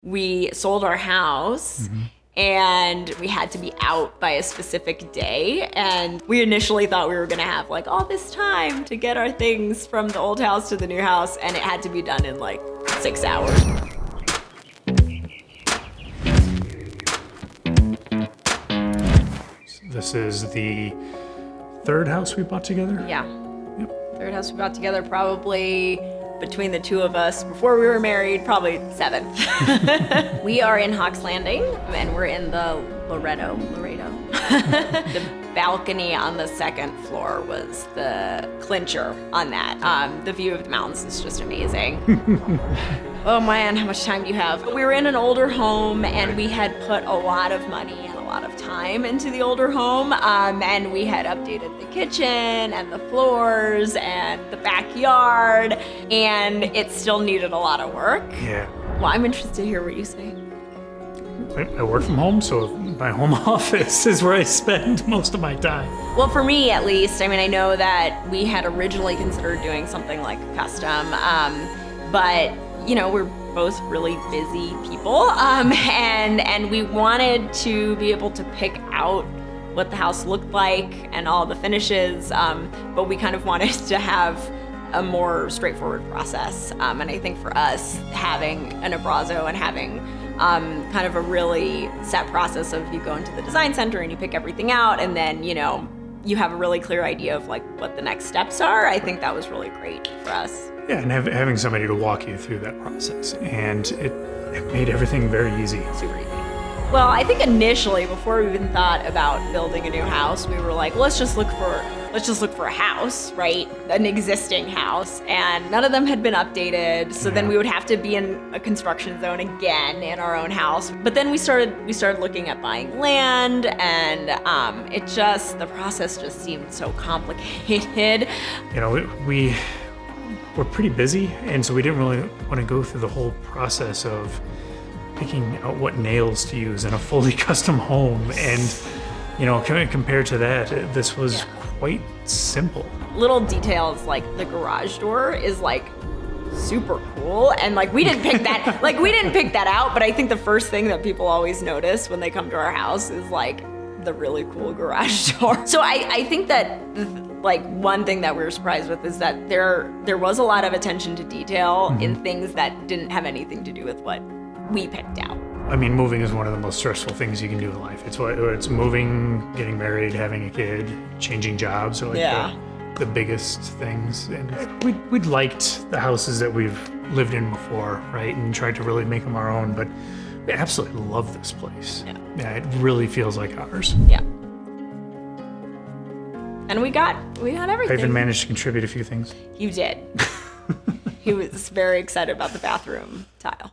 we sold our house. And we had to be out by a specific day. And we initially thought we were gonna have like all this time to get our things from the old house to the new house, and it had to be done in like 6 hours. This is the third house we bought together? Yeah. Yep. Third house we bought together, probably between the two of us before we were married, probably 7th. We are in Hawks Landing, and we're in the Loreto. The balcony on the second floor was the clincher on that. The view of the mountains is just amazing. Oh man, how much time do you have? We were in an older home, and we had put a lot of money and a lot of time into the older home, and we had updated the kitchen and the floors and the backyard, and it still needed a lot of work. Yeah. Well, I'm interested to hear what you say. I work from home, so my home office is where I spend most of my time. Well, for me at least, I mean, I know that we had originally considered doing something like custom, but you know, we're both really busy people, and we wanted to be able to pick out what the house looked like and all the finishes, but we kind of wanted to have a more straightforward process. And I think for us, having an Abrazo and having kind of a really set process of you go into the design center and you pick everything out, and then, you know, you have a really clear idea of like what the next steps are. I think that was really great for us. Yeah, and having somebody to walk you through that process, and it made everything very easy. Super easy. Well, I think initially, before we even thought about building a new house, we were like, let's just look for a house, right? An existing house, and none of them had been updated. So then we would have to be in a construction zone again in our own house. But then we started looking at buying land, and the process just seemed so complicated. You know, we're pretty busy, and so we didn't really want to go through the whole process of picking out what nails to use in a fully custom home. And, you know, compared to that, this was quite simple. Little details like the garage door is like super cool, and like we didn't pick that out, but I think the first thing that people always notice when they come to our house is like the really cool garage door. So I think that like one thing that we were surprised with is that there was a lot of attention to detail in things that didn't have anything to do with what we picked out. I mean, moving is one of the most stressful things you can do in life. It's moving, getting married, having a kid, changing jobs are like the biggest things. And we'd liked the houses that we've lived in before, right? And tried to really make them our own, but we absolutely love this place. Yeah, it really feels like ours. Yeah. And we got everything. I even managed to contribute a few things. You did. He was very excited about the bathroom tile.